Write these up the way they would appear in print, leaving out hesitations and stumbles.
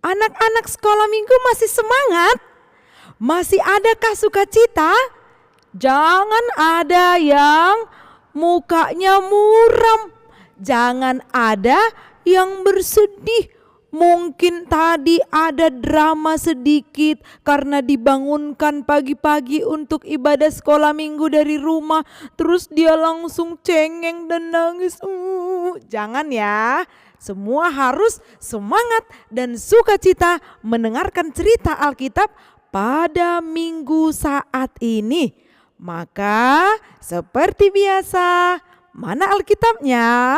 Anak-anak sekolah minggu masih semangat? Masih adakah sukacita? Jangan ada yang mukanya muram. Jangan ada yang bersedih. Mungkin tadi ada drama sedikit karena dibangunkan pagi-pagi untuk ibadah sekolah minggu dari rumah. Terus dia langsung cengeng dan nangis. Jangan ya. Semua harus semangat dan sukacita mendengarkan cerita Alkitab pada minggu saat ini. Maka seperti biasa, mana Alkitabnya?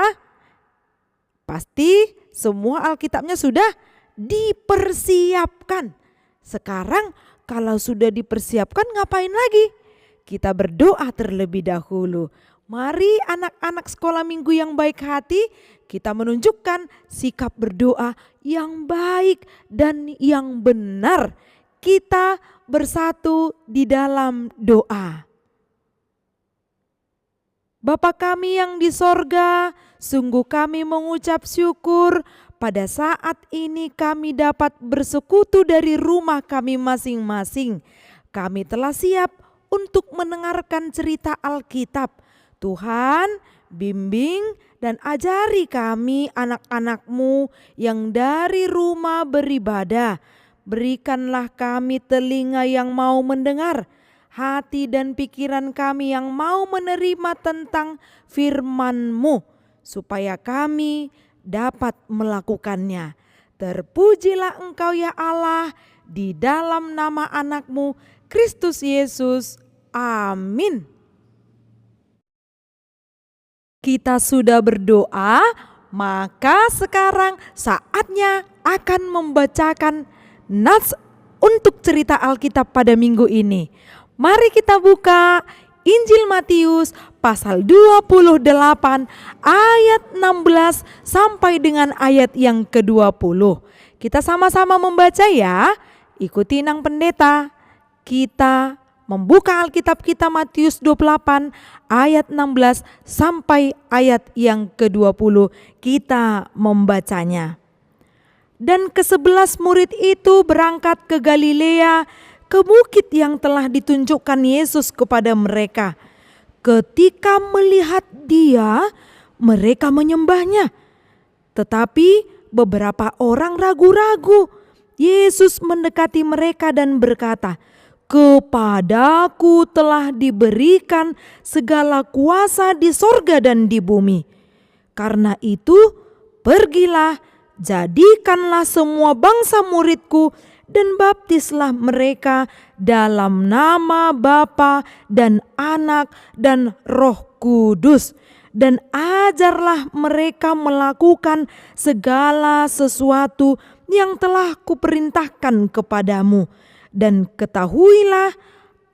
Pasti semua Alkitabnya sudah dipersiapkan. Sekarang kalau sudah dipersiapkan ngapain lagi? Kita berdoa terlebih dahulu. Mari anak-anak sekolah minggu yang baik hati, kita menunjukkan sikap berdoa yang baik dan yang benar. Kita bersatu di dalam doa. Bapa kami yang di sorga, sungguh kami mengucap syukur pada saat ini kami dapat bersekutu dari rumah kami masing-masing. Kami telah siap untuk mendengarkan cerita Alkitab. Tuhan, bimbing dan ajari kami anak-anak-Mu yang dari rumah beribadah. Berikanlah kami telinga yang mau mendengar, hati dan pikiran kami yang mau menerima tentang firman-Mu, supaya kami dapat melakukannya. Terpujilah Engkau ya Allah, di dalam nama anak-Mu, Kristus Yesus. Amin. Kita sudah berdoa, maka sekarang saatnya akan membacakan nats untuk cerita Alkitab pada minggu ini. Mari kita buka Injil Matius pasal 28 ayat 16 sampai dengan ayat yang ke-20. Kita sama-sama membaca ya. Ikuti Inang Pendeta. Kita membuka Alkitab kita Matius 28 ayat 16 sampai ayat yang ke-20. Kita membacanya. Dan ke-11 murid itu berangkat ke Galilea, ke bukit yang telah ditunjukkan Yesus kepada mereka. Ketika melihat Dia, mereka menyembahnya. Tetapi beberapa orang ragu-ragu. Yesus mendekati mereka dan berkata, "Kepadaku telah diberikan segala kuasa di sorga dan di bumi. Karena itu, pergilah, jadikanlah semua bangsa muridku dan baptislah mereka dalam nama Bapa dan Anak dan Roh Kudus. Dan ajarlah mereka melakukan segala sesuatu yang telah kuperintahkan kepadamu. Dan ketahuilah,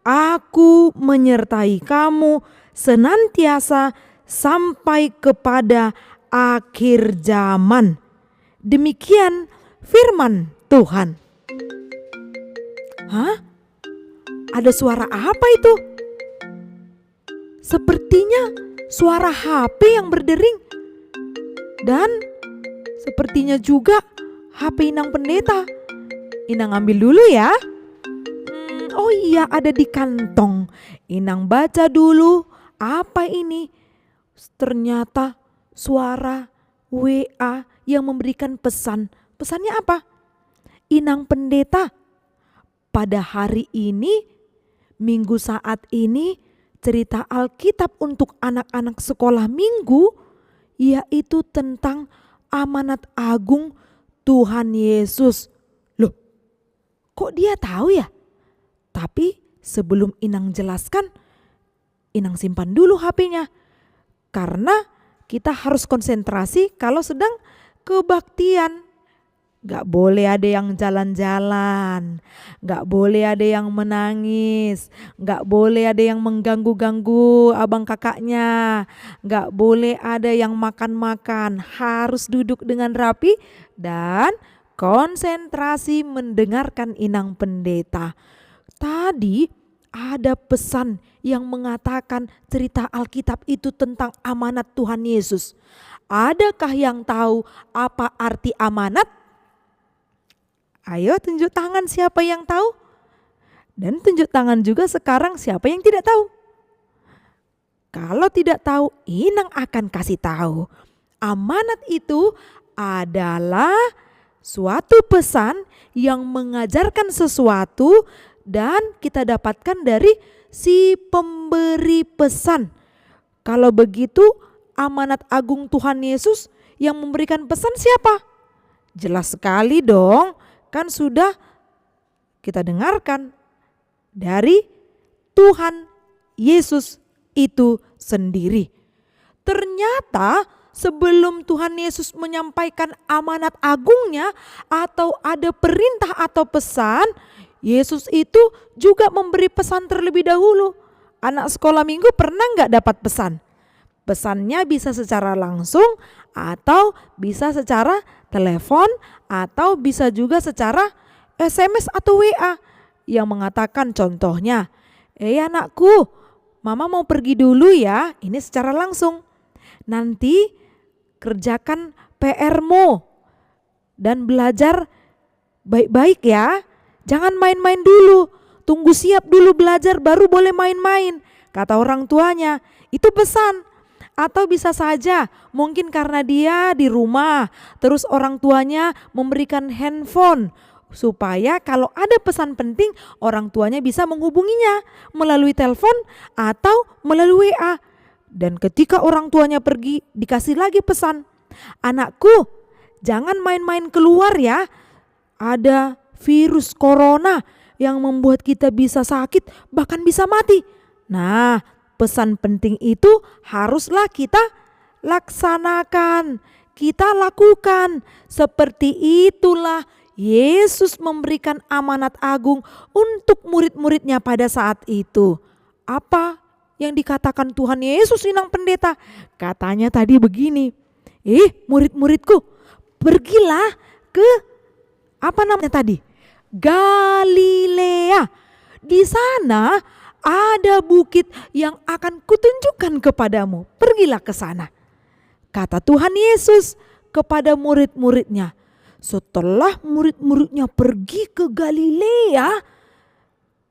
aku menyertai kamu senantiasa sampai kepada akhir zaman." Demikian firman Tuhan. Hah? Ada suara apa itu? Sepertinya suara HP yang berdering. Dan sepertinya juga HP Inang Pendeta. Inang ambil dulu ya. Oh iya, ada di kantong. Inang baca dulu. Apa ini? Ternyata suara WA yang memberikan pesan. Pesannya apa? Inang Pendeta, pada hari ini, minggu saat ini, cerita Alkitab untuk anak-anak sekolah minggu, yaitu tentang amanat agung Tuhan Yesus. Loh, kok dia tahu ya? Tapi sebelum Inang jelaskan, Inang simpan dulu HP-nya. Karena kita harus konsentrasi kalau sedang kebaktian. Gak boleh ada yang jalan-jalan, gak boleh ada yang menangis, gak boleh ada yang mengganggu-ganggu abang kakaknya, gak boleh ada yang makan-makan. Harus duduk dengan rapi dan konsentrasi mendengarkan Inang Pendeta. Tadi ada pesan yang mengatakan cerita Alkitab itu tentang amanat Tuhan Yesus. Adakah yang tahu apa arti amanat? Ayo tunjuk tangan siapa yang tahu. Dan tunjuk tangan juga sekarang siapa yang tidak tahu. Kalau tidak tahu, Inang akan kasih tahu. Amanat itu adalah suatu pesan yang mengajarkan sesuatu dan kita dapatkan dari si pemberi pesan. Kalau begitu, amanat agung Tuhan Yesus yang memberikan pesan siapa? Jelas sekali dong, kan sudah kita dengarkan dari Tuhan Yesus itu sendiri. Ternyata sebelum Tuhan Yesus menyampaikan amanat agungnya atau ada perintah atau pesan, Yesus itu juga memberi pesan terlebih dahulu. Anak sekolah minggu pernah nggak dapat pesan? Pesannya bisa secara langsung atau bisa secara telepon atau bisa juga secara SMS atau WA yang mengatakan contohnya, anakku, mama mau pergi dulu ya, ini secara langsung. Nanti kerjakan PR-mu dan belajar baik-baik ya. Jangan main-main dulu, tunggu siap dulu belajar baru boleh main-main, kata orang tuanya. Itu pesan. Atau bisa saja mungkin karena dia di rumah, terus orang tuanya memberikan handphone supaya kalau ada pesan penting orang tuanya bisa menghubunginya melalui telepon atau melalui WA. Dan ketika orang tuanya pergi dikasih lagi pesan, anakku jangan main-main keluar ya, ada virus corona yang membuat kita bisa sakit bahkan bisa mati. Nah, pesan penting itu haruslah kita laksanakan, kita lakukan. Seperti itulah Yesus memberikan amanat agung untuk murid-muridnya pada saat itu. Apa yang dikatakan Tuhan Yesus, Inang Pendeta? Katanya tadi begini, murid-muridku, pergilah ke Galilea. Di sana ada bukit yang akan kutunjukkan kepadamu. Pergilah ke sana, kata Tuhan Yesus kepada murid-muridnya. Setelah murid-muridnya pergi ke Galilea,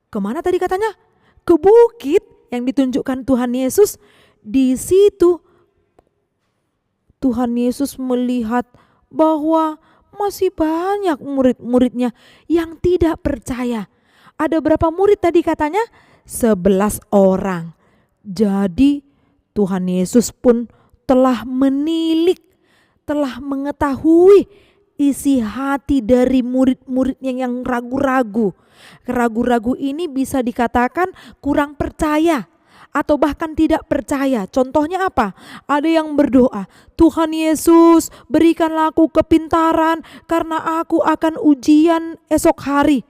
kemana tadi katanya? Ke bukit yang ditunjukkan Tuhan Yesus. Di situ Tuhan Yesus melihat bahwa masih banyak murid-muridnya yang tidak percaya. Ada berapa murid tadi katanya? 11 orang. Jadi Tuhan Yesus pun telah menilik, telah mengetahui isi hati dari murid-muridnya yang ragu-ragu. Ragu-ragu ini bisa dikatakan kurang percaya atau bahkan tidak percaya. Contohnya apa? Ada yang berdoa, Tuhan Yesus berikanlah aku kepintaran karena aku akan ujian esok hari.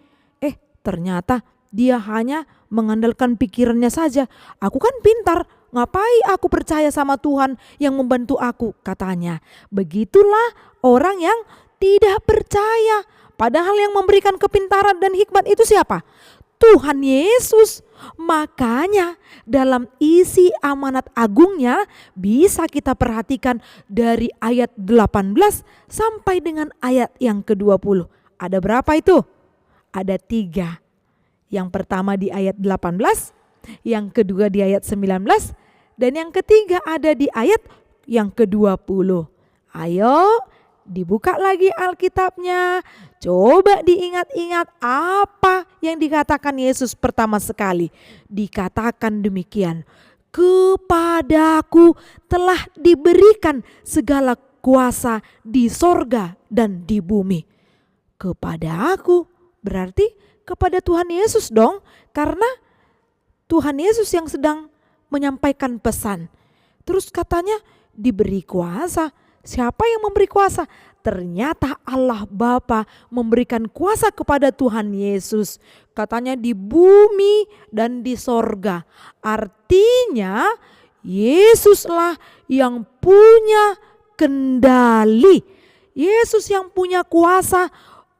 Ternyata dia hanya mengandalkan pikirannya saja. Aku kan pintar, ngapain aku percaya sama Tuhan yang membantu aku, katanya. Begitulah orang yang tidak percaya. Padahal yang memberikan kepintaran dan hikmat itu siapa? Tuhan Yesus. Makanya dalam isi amanat agungnya bisa kita perhatikan dari ayat 18 sampai dengan ayat yang ke-20. Ada berapa itu? Ada 3. Yang pertama di ayat 18, yang kedua di ayat 19, dan yang ketiga ada di ayat yang ke-20. Ayo dibuka lagi Alkitabnya, coba diingat-ingat apa yang dikatakan Yesus pertama sekali. Dikatakan demikian, kepadaku telah diberikan segala kuasa di sorga dan di bumi. Kepada aku berarti kepada Tuhan Yesus dong, karena Tuhan Yesus yang sedang menyampaikan pesan. Terus katanya diberi kuasa. Siapa yang memberi kuasa? Ternyata Allah Bapa memberikan kuasa kepada Tuhan Yesus. Katanya di bumi dan di sorga. Artinya Yesuslah yang punya kendali. Yesus yang punya kuasa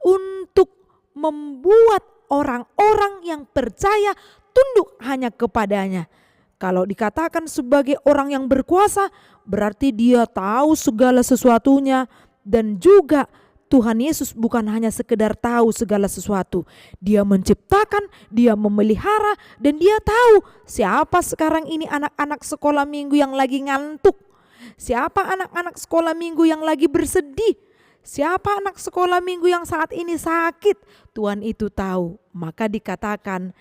untuk membuat orang-orang yang percaya tunduk hanya kepadanya. Kalau dikatakan sebagai orang yang berkuasa, berarti dia tahu segala sesuatunya dan juga Tuhan Yesus bukan hanya sekedar tahu segala sesuatu. Dia menciptakan, dia memelihara, dan dia tahu siapa sekarang ini anak-anak sekolah minggu yang lagi ngantuk. Siapa anak-anak sekolah minggu yang lagi bersedih. Siapa anak sekolah minggu yang saat ini sakit. Tuhan itu tahu. Maka dikatakan,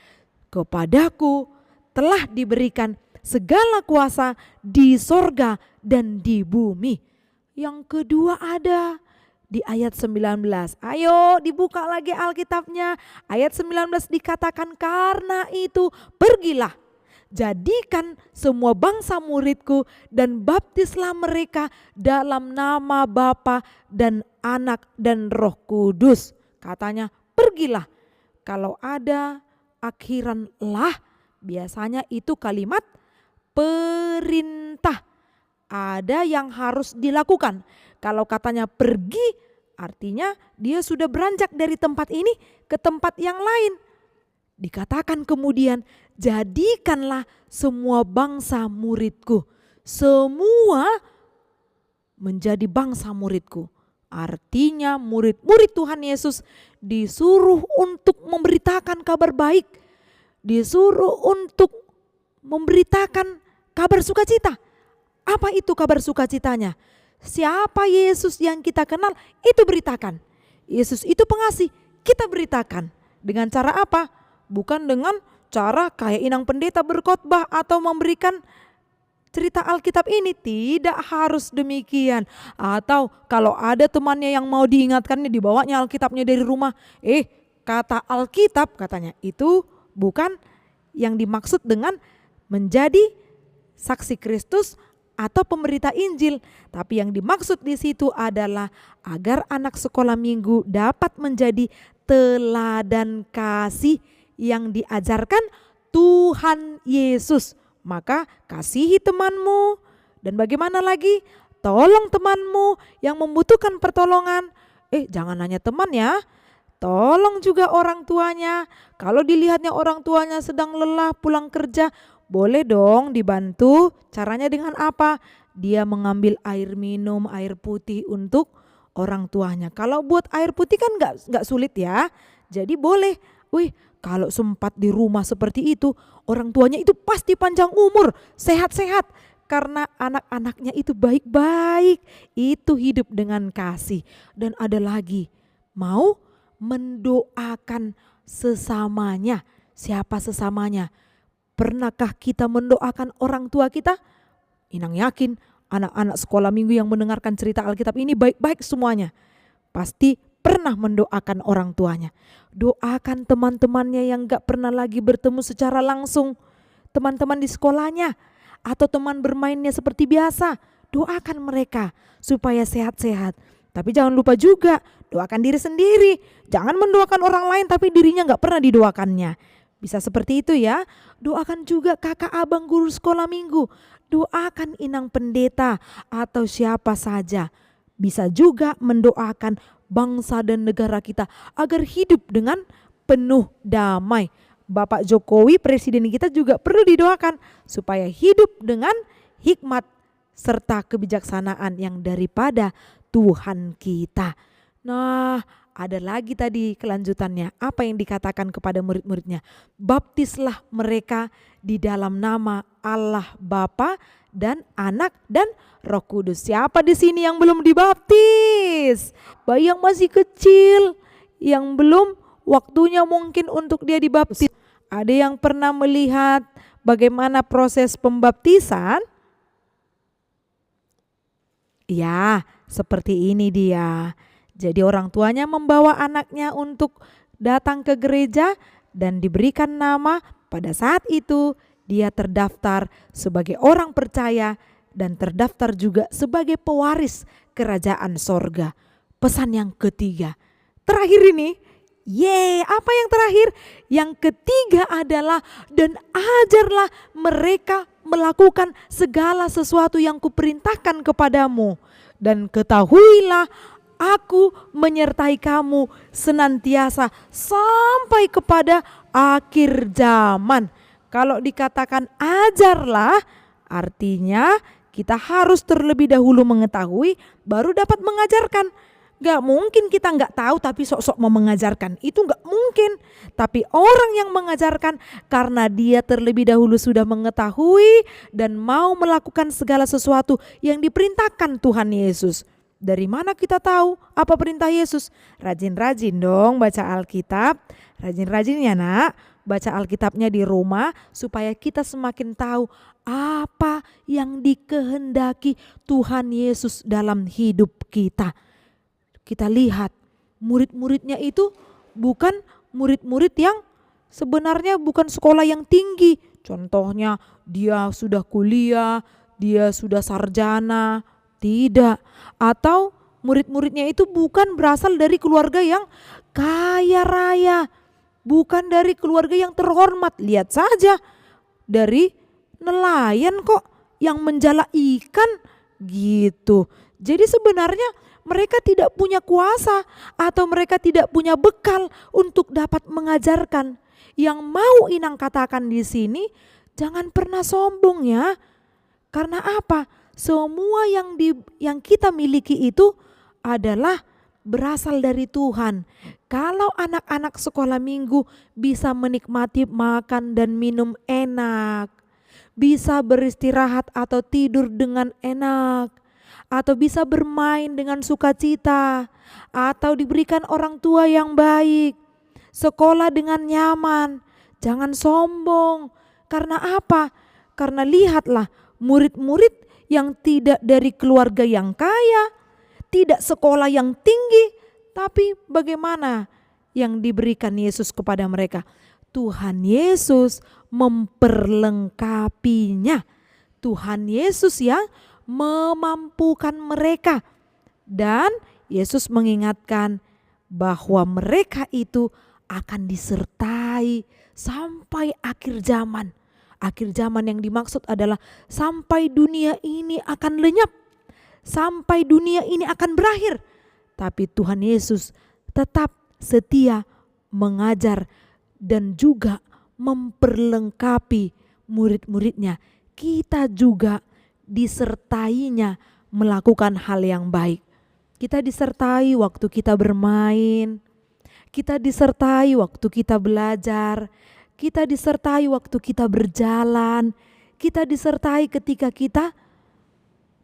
kepadaku telah diberikan segala kuasa di sorga dan di bumi. Yang kedua ada di ayat 19. Ayo dibuka lagi Alkitabnya. Ayat 19 dikatakan, karena itu pergilah, jadikan semua bangsa muridku dan baptislah mereka dalam nama Bapa dan Anak dan Roh Kudus. Katanya pergilah. Kalau ada akhiran lah, biasanya itu kalimat perintah. Ada yang harus dilakukan. Kalau katanya pergi, artinya dia sudah beranjak dari tempat ini ke tempat yang lain. Dikatakan kemudian, jadikanlah semua bangsa muridku. Semua menjadi bangsa muridku. Artinya murid-murid Tuhan Yesus disuruh untuk memberitakan kabar baik. Disuruh untuk memberitakan kabar sukacita. Apa itu kabar sukacitanya? Siapa Yesus yang kita kenal, itu beritakan. Yesus itu pengasih, kita beritakan. Dengan cara apa? Bukan dengan cara kayak inang pendeta berkhotbah atau memberikan cerita Alkitab ini. Tidak harus demikian. Atau kalau ada temannya yang mau diingatkannya, dibawanya Alkitabnya dari rumah. Kata Alkitab katanya, itu bukan yang dimaksud dengan menjadi saksi Kristus atau pemberita Injil, tapi yang dimaksud di situ adalah agar anak sekolah minggu dapat menjadi teladan kasih yang diajarkan Tuhan Yesus. Maka kasihi temanmu, dan bagaimana lagi? Tolong temanmu yang membutuhkan pertolongan. Jangan hanya teman ya, tolong juga orang tuanya. Kalau dilihatnya orang tuanya sedang lelah pulang kerja, boleh dong dibantu. Caranya dengan apa? Dia mengambil air minum, air putih untuk orang tuanya. Kalau buat air putih kan gak sulit ya. Jadi boleh. Kalau sempat di rumah seperti itu, orang tuanya itu pasti panjang umur, sehat-sehat. Karena anak-anaknya itu baik-baik. Itu hidup dengan kasih. Dan ada lagi, mau mendoakan sesamanya. Siapa sesamanya? Pernahkah kita mendoakan orang tua kita? Inang yakin anak-anak sekolah minggu yang mendengarkan cerita Alkitab ini baik-baik semuanya. Pasti pernah mendoakan orang tuanya. Doakan teman-temannya yang gak pernah lagi bertemu secara langsung. Teman-teman di sekolahnya atau teman bermainnya seperti biasa. Doakan mereka supaya sehat-sehat. Tapi jangan lupa juga doakan diri sendiri. Jangan mendoakan orang lain tapi dirinya gak pernah didoakannya. Bisa seperti itu ya. Doakan juga kakak abang guru sekolah minggu. Doakan inang pendeta atau siapa saja. Bisa juga mendoakan bangsa dan negara kita agar hidup dengan penuh damai. Bapak Jokowi, presiden kita juga perlu didoakan supaya hidup dengan hikmat serta kebijaksanaan yang daripada Tuhan kita. Nah, ada lagi tadi kelanjutannya. Apa yang dikatakan kepada murid-muridnya? Baptislah mereka di dalam nama Allah Bapa dan Anak dan Roh Kudus. Siapa di sini yang belum dibaptis? Bayi yang masih kecil, yang belum waktunya mungkin untuk dia dibaptis. Ada yang pernah melihat bagaimana proses pembaptisan? Ya, seperti ini dia. Jadi orang tuanya membawa anaknya untuk datang ke gereja dan diberikan nama. Pada saat itu dia terdaftar sebagai orang percaya dan terdaftar juga sebagai pewaris kerajaan sorga. Pesan yang ketiga, terakhir ini, apa yang terakhir? Yang ketiga adalah, dan ajarlah mereka melakukan segala sesuatu yang kuperintahkan kepadamu. Dan ketahuilah, aku menyertai kamu senantiasa sampai kepada akhir zaman. Kalau dikatakan ajarlah, artinya kita harus terlebih dahulu mengetahui baru dapat mengajarkan. Gak mungkin kita gak tahu tapi sok-sok mau mengajarkan. Itu gak mungkin. Tapi orang yang mengajarkan karena dia terlebih dahulu sudah mengetahui dan mau melakukan segala sesuatu yang diperintahkan Tuhan Yesus. Dari mana kita tahu apa perintah Yesus? Rajin-rajin dong baca Alkitab. Rajin-rajin ya nak, baca Alkitabnya di rumah supaya kita semakin tahu apa yang dikehendaki Tuhan Yesus dalam hidup kita. Kita lihat murid-muridnya itu bukan murid-murid yang sebenarnya bukan sekolah yang tinggi. Contohnya dia sudah kuliah, dia sudah sarjana, tidak. Atau murid-muridnya itu bukan berasal dari keluarga yang kaya raya, bukan dari keluarga yang terhormat. Lihat saja dari nelayan kok yang menjala ikan gitu. Jadi sebenarnya mereka tidak punya kuasa atau mereka tidak punya bekal untuk dapat mengajarkan. Yang mau Inang katakan di sini, jangan pernah sombong ya. Karena apa? Semua yang kita miliki itu adalah berasal dari Tuhan. Kalau anak-anak sekolah minggu bisa menikmati makan dan minum enak, bisa beristirahat atau tidur dengan enak, atau bisa bermain dengan sukacita, atau diberikan orang tua yang baik, sekolah dengan nyaman, jangan sombong. Karena apa? Karena lihatlah murid-murid yang tidak dari keluarga yang kaya, tidak sekolah yang tinggi, tapi bagaimana yang diberikan Yesus kepada mereka? Tuhan Yesus memperlengkapinya. Tuhan Yesus yang memampukan mereka. Dan Yesus mengingatkan bahwa mereka itu akan disertai sampai akhir zaman. Akhir zaman yang dimaksud adalah sampai dunia ini akan lenyap, sampai dunia ini akan berakhir. Tapi Tuhan Yesus tetap setia mengajar dan juga memperlengkapi murid-muridnya. Kita juga disertainya melakukan hal yang baik. Kita disertai waktu kita bermain, kita disertai waktu kita belajar, kita disertai waktu kita berjalan, kita disertai ketika kita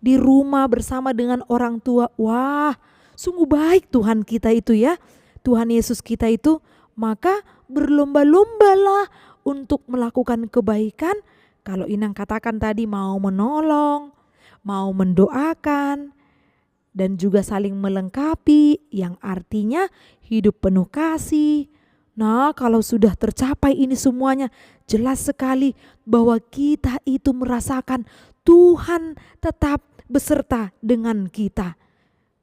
di rumah bersama dengan orang tua. Wah, sungguh baik Tuhan kita itu ya, Tuhan Yesus kita itu. Maka berlomba-lombalah untuk melakukan kebaikan. Kalau Inang katakan tadi mau menolong, mau mendoakan, dan juga saling melengkapi, yang artinya hidup penuh kasih. Nah, kalau sudah tercapai ini semuanya, jelas sekali bahwa kita itu merasakan Tuhan tetap beserta dengan kita.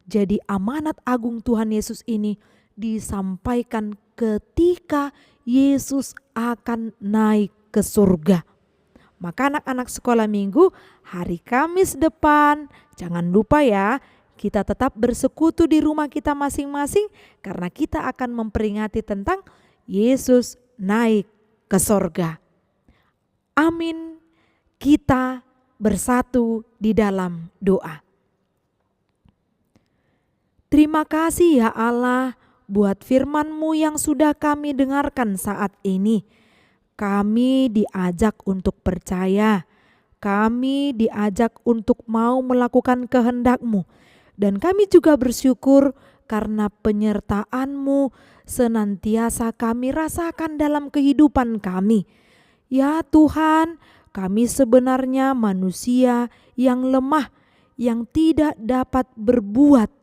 Jadi amanat agung Tuhan Yesus ini disampaikan ketika Yesus akan naik ke surga. Maka anak-anak sekolah minggu, hari Kamis depan jangan lupa ya, kita tetap bersekutu di rumah kita masing-masing karena kita akan memperingati tentang Yesus naik ke surga. Amin. Kita bersatu di dalam doa. Terima kasih ya Allah buat firman-Mu yang sudah kami dengarkan saat ini. Kami diajak untuk percaya, kami diajak untuk mau melakukan kehendak-Mu. Dan kami juga bersyukur karena penyertaan-Mu senantiasa kami rasakan dalam kehidupan kami. Ya Tuhan, kami sebenarnya manusia yang lemah, yang tidak dapat berbuat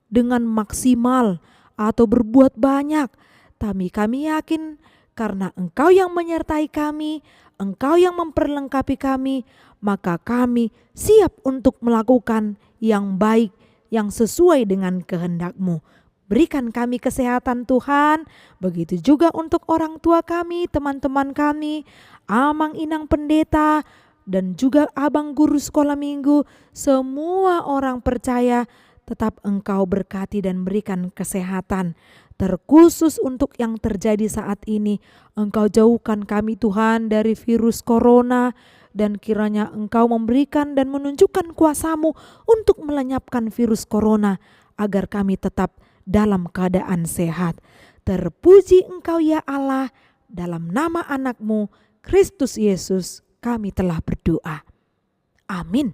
dengan maksimal atau berbuat banyak. Tapi kami yakin karena Engkau yang menyertai kami, Engkau yang memperlengkapi kami, maka kami siap untuk melakukan yang baik, yang sesuai dengan kehendak-Mu. Berikan kami kesehatan Tuhan, begitu juga untuk orang tua kami, teman-teman kami, amang inang pendeta, dan juga abang guru sekolah minggu. Semua orang percaya tetap Engkau berkati dan berikan kesehatan. Terkhusus untuk yang terjadi saat ini, Engkau jauhkan kami Tuhan dari virus corona, dan kiranya Engkau memberikan dan menunjukkan kuasa-Mu untuk melenyapkan virus corona, agar kami tetap dalam keadaan sehat. Terpuji Engkau ya Allah, dalam nama anak-Mu Kristus Yesus kami telah berdoa. Amin.